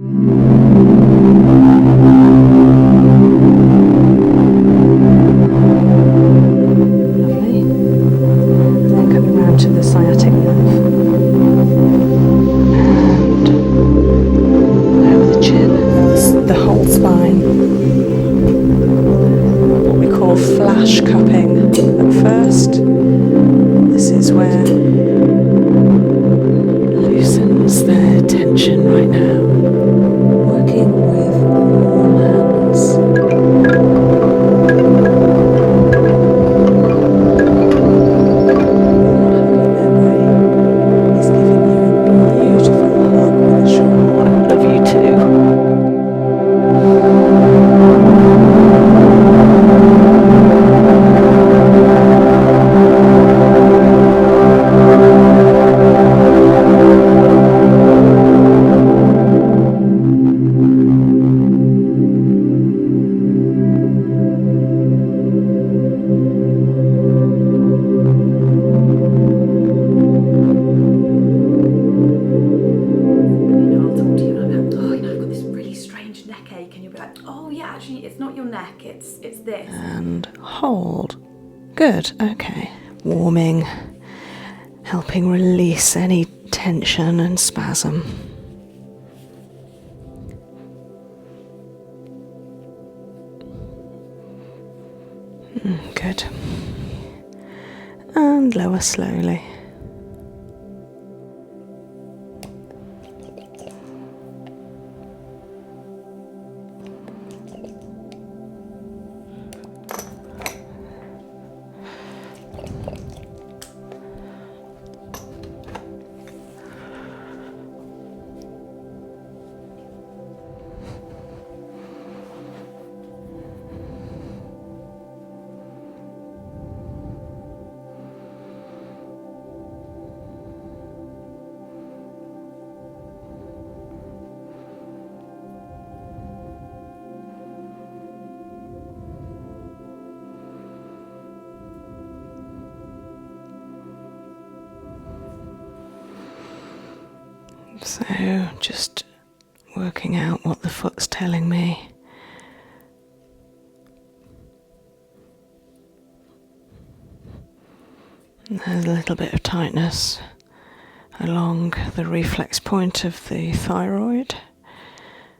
Lovely. And then coming round to the sciatic nerve. And over the chin. That's the whole spine. What we call flash cupping at first. This is where loosens the tension right now. Working with warm hands. Is giving you a beautiful hug with a short I love you too. It's this. And hold. Good, okay. Warming, helping release any tension and spasm. Good. And lower slowly. So just working out what the foot's telling me. There's a little bit of tightness along the reflex point of the thyroid.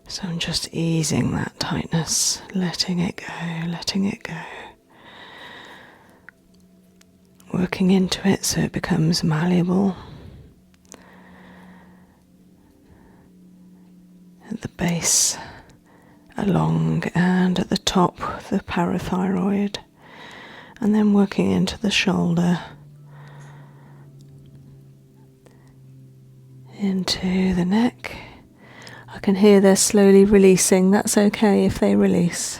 So I'm just easing that tightness, letting it go, letting it go. Working into it so it becomes malleable. At the base, along, and at the top, the parathyroid, and then working into the shoulder, into the neck. I can hear they're slowly releasing. That's okay if they release.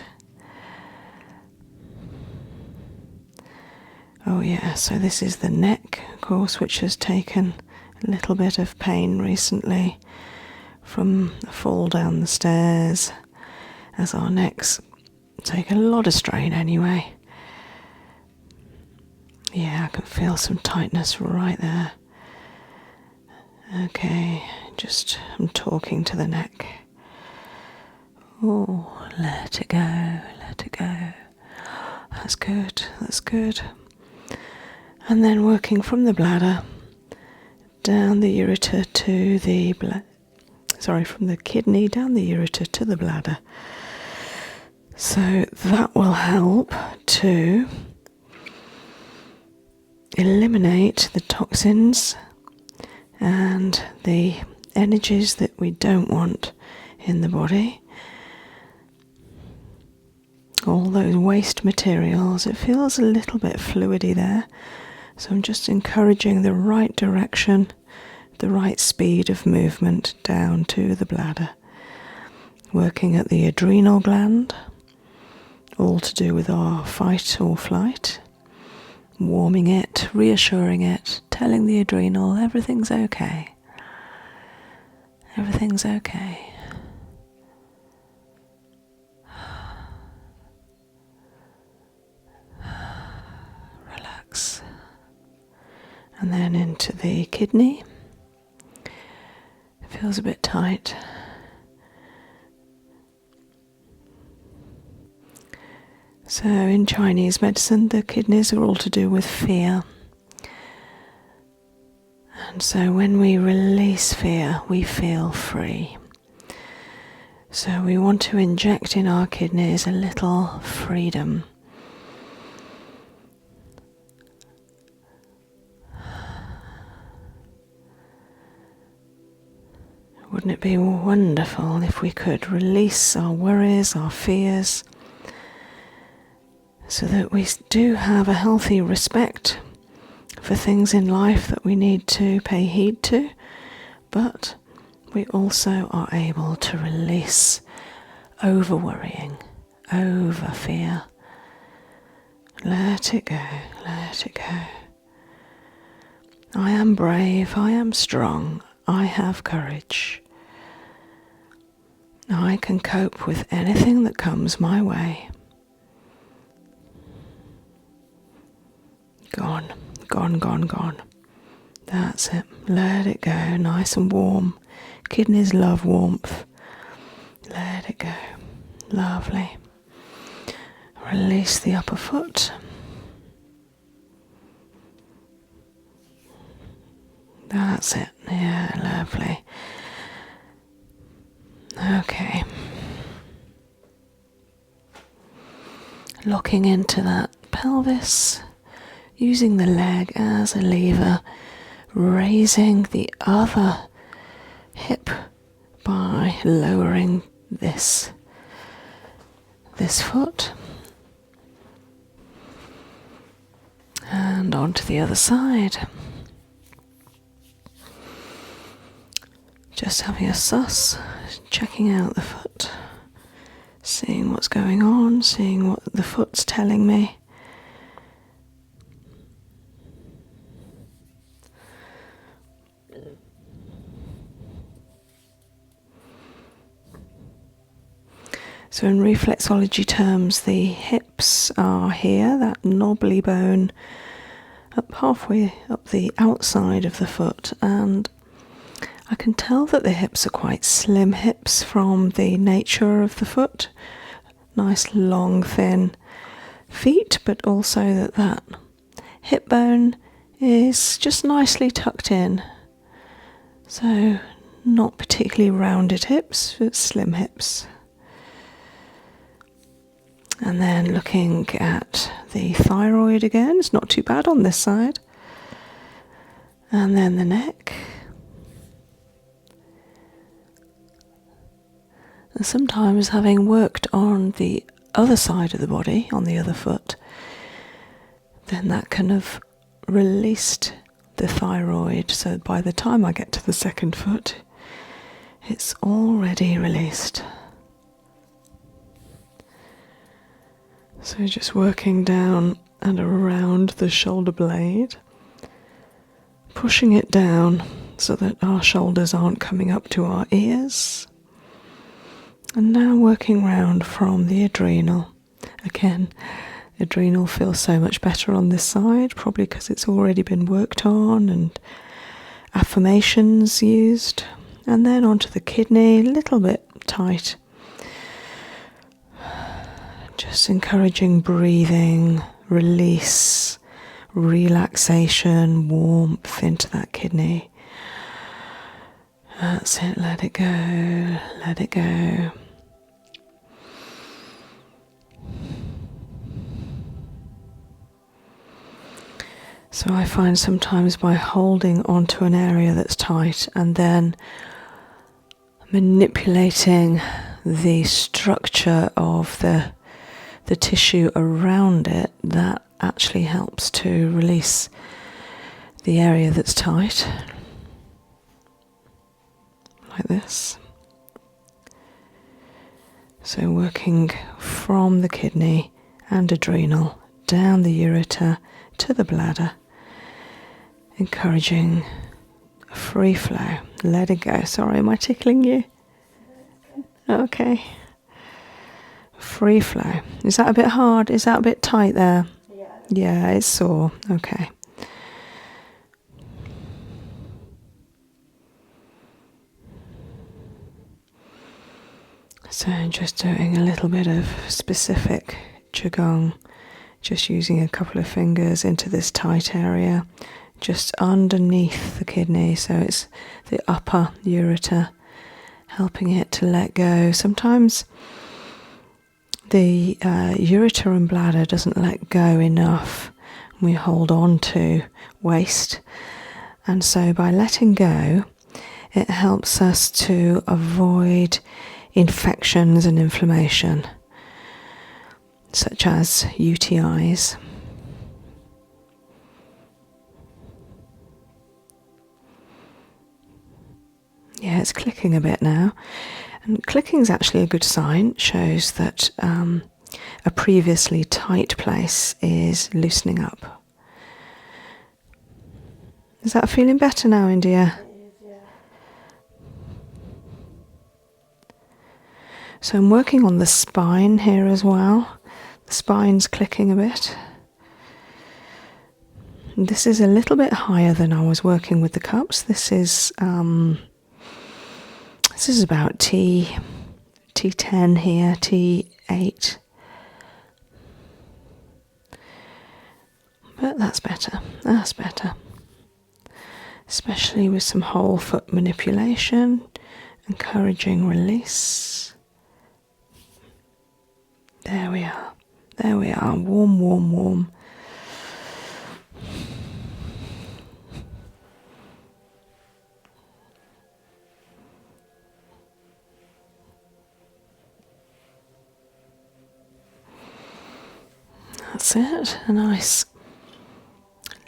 Oh yeah, so this is the neck, of course, which has taken a little bit of pain recently from a fall down the stairs, as our necks take a lot of strain anyway. Yeah, I can feel some tightness right there. Okay, I'm talking to the neck. Oh, let it go, let it go. That's good, that's good. And then working from the bladder down the ureter to the from the kidney down the ureter to the bladder. So that will help to eliminate the toxins and the energies that we don't want in the body. All those waste materials. It feels a little bit fluidy there. So I'm just encouraging the right direction, the right speed of movement down to the bladder. Working at the adrenal gland, all to do with our fight or flight. Warming it, reassuring it, telling the adrenal everything's okay. Everything's okay. Relax. And then into the kidney. It feels a bit tight. So in Chinese medicine, the kidneys are all to do with fear. And so when we release fear, we feel free. So we want to inject in our kidneys a little freedom. Wouldn't it be wonderful if we could release our worries, our fears, so that we do have a healthy respect for things in life that we need to pay heed to, but we also are able to release over worrying, over fear. Let it go, let it go. I am brave, I am strong, I have courage. I can cope with anything that comes my way. Gone, gone, gone, gone. That's it. Let it go, nice and warm. Kidneys love warmth. Let it go. Lovely. Release the upper foot. That's it. Yeah, lovely. Okay. Locking into that pelvis, using the leg as a lever, raising the other hip by lowering this foot. And onto the other side. Just having a suss, checking out the foot, seeing what's going on, seeing what the foot's telling me. So in reflexology terms, the hips are here, that knobbly bone up halfway up the outside of the foot, and I can tell that the hips are quite slim hips from the nature of the foot. Nice long thin feet, but also that hip bone is just nicely tucked in. So not particularly rounded hips, but slim hips. And then looking at the thyroid again, it's not too bad on this side. And then the neck. And sometimes having worked on the other side of the body, on the other foot, then that can have released the thyroid. So by the time I get to the second foot, it's already released. So just working down and around the shoulder blade, pushing it down so that our shoulders aren't coming up to our ears. And now working round from the adrenal. Again, adrenal feels so much better on this side, probably because it's already been worked on and affirmations used. And then onto the kidney, a little bit tight. Just encouraging breathing, release, relaxation, warmth into that kidney. That's it, let it go, let it go. So I find sometimes by holding onto an area that's tight and then manipulating the structure of the tissue around it, that actually helps to release the area that's tight. Like this. So working from the kidney and adrenal down the ureter to the bladder, encouraging a free flow. Let it go. Sorry, am I tickling you? Okay. Free flow. Is that a bit hard? Is that a bit tight there? Yeah, it's sore. Okay. So just doing a little bit of specific Qi Gong, just using a couple of fingers into this tight area, just underneath the kidney, so it's the upper ureter, helping it to let go. Sometimes the ureter and bladder doesn't let go enough. We hold on to waste, and so by letting go, it helps us to avoid infections and inflammation, such as UTIs. Yeah, it's clicking a bit now. And clicking is actually a good sign. It shows that a previously tight place is loosening up. Is that feeling better now, India? So I'm working on the spine here as well. The spine's clicking a bit. And this is a little bit higher than I was working with the cups. This is about T10 here, T8. But that's better. That's better. Especially with some whole foot manipulation, encouraging release. There we are. There we are. Warm, warm, warm. That's it. A nice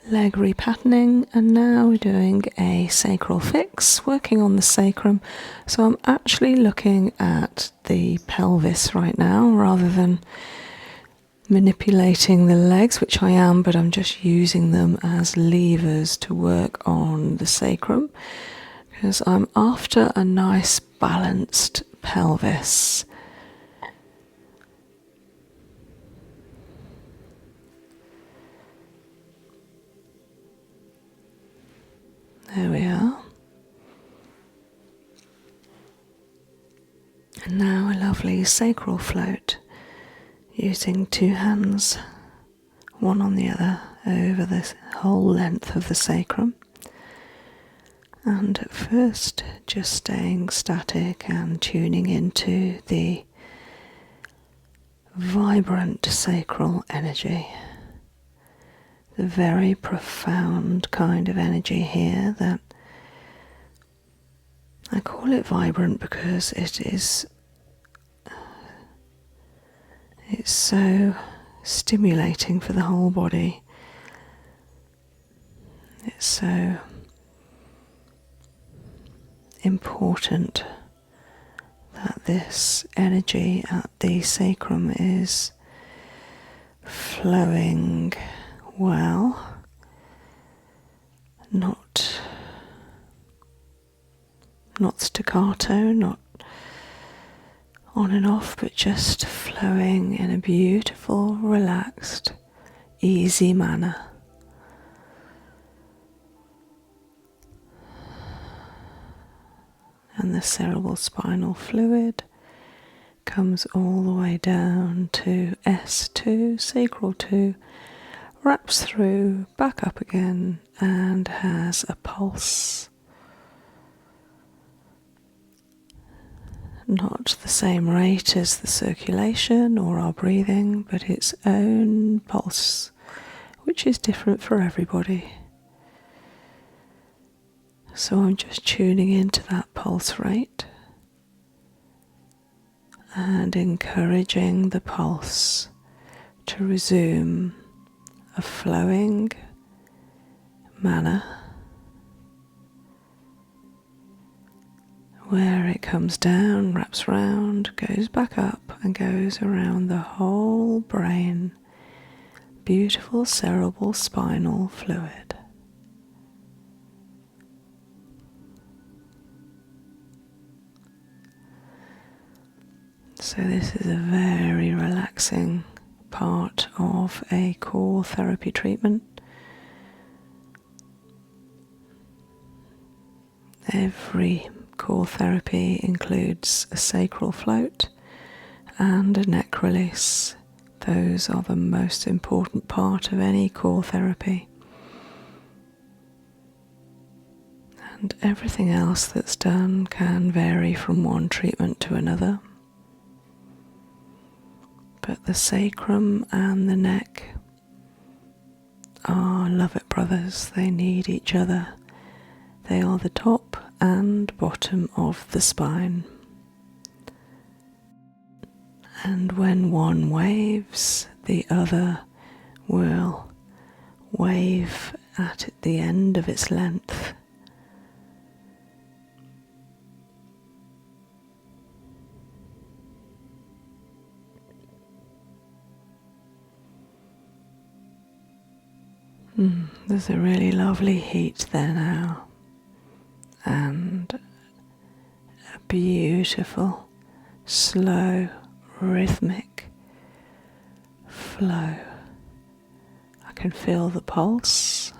leg repatterning, and now we're doing a sacral fix, working on the sacrum. So I'm actually looking at the pelvis right now rather than manipulating the legs, which I am, but I'm just using them as levers to work on the sacrum, because I'm after a nice balanced pelvis. There we are. And now a lovely sacral float, using two hands, one on the other, over the whole length of the sacrum. And at first, just staying static and tuning into the vibrant sacral energy. The very profound kind of energy here that I call it vibrant because it's so stimulating for the whole body. It's so important that this energy at the sacrum is flowing well, not staccato, not on and off, but just flowing in a beautiful, relaxed, easy manner. And the cerebral spinal fluid comes all the way down to S2, sacral 2, wraps through, back up again, and has a pulse. Not the same rate as the circulation or our breathing, but its own pulse, which is different for everybody. So I'm just tuning into that pulse rate and encouraging the pulse to resume a flowing manner, where it comes down, wraps round, goes back up and goes around the whole brain. Beautiful cerebral spinal fluid. So this is a very relaxing part of a core therapy treatment. Every core therapy includes a sacral float and a neck release Those are the most important part of any core therapy. And everything else that's done can vary from one treatment to another. But the sacrum and the neck are love-it brothers. They need each other. They are the top and bottom of the spine. And when one waves, the other will wave at the end of its length. There's a really lovely heat there now, and a beautiful, slow, rhythmic flow. I can feel the pulse.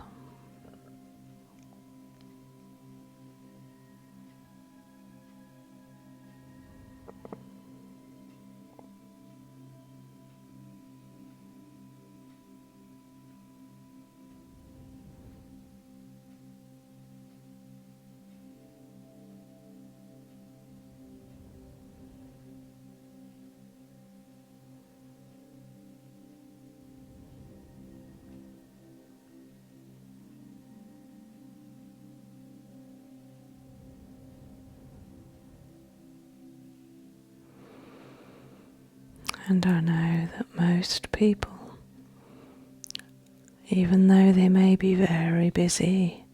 And I know that most people, even though they may be very busy,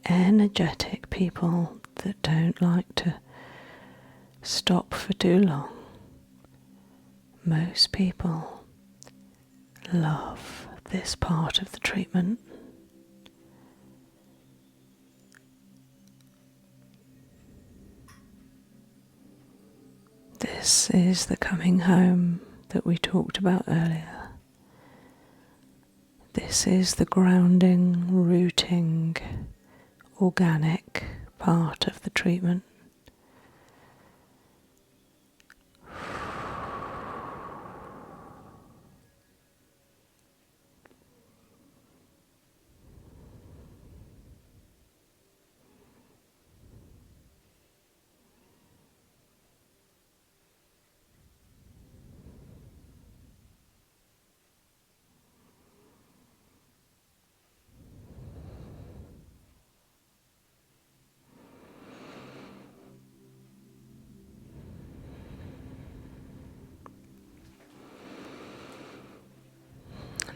energetic people that don't like to stop for too long, most people love this part of the treatment. This is the coming home that we talked about earlier. This is the grounding, rooting, organic part of the treatment.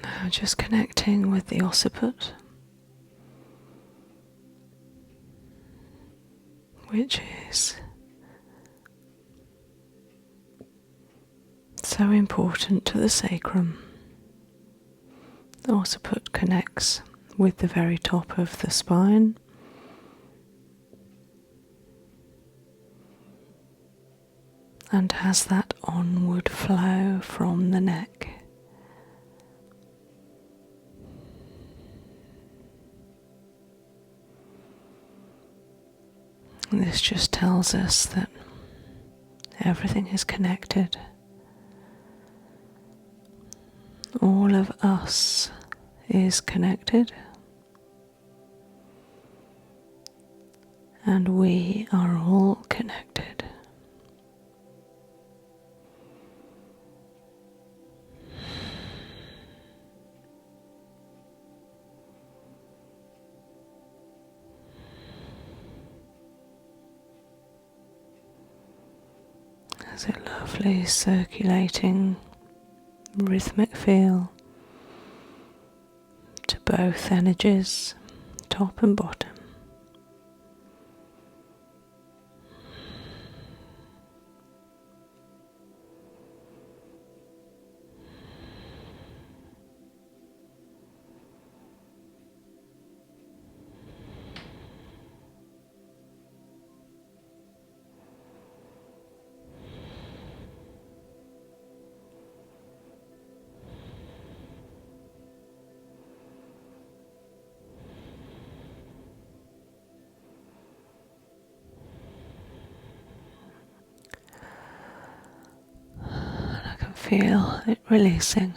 Now just connecting with the occiput, which is so important to the sacrum. The occiput connects with the very top of the spine, and has that onward flow from the neck. And this just tells us that everything is connected. All of us is connected, and we are all connected. There's a lovely circulating rhythmic feel to both energies, top and bottom. feel it releasing.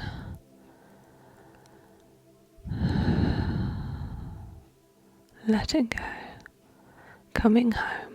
Letting go, coming home.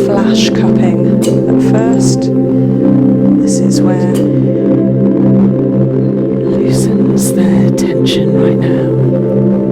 Flash cupping at first. This is where loosens the tension right now.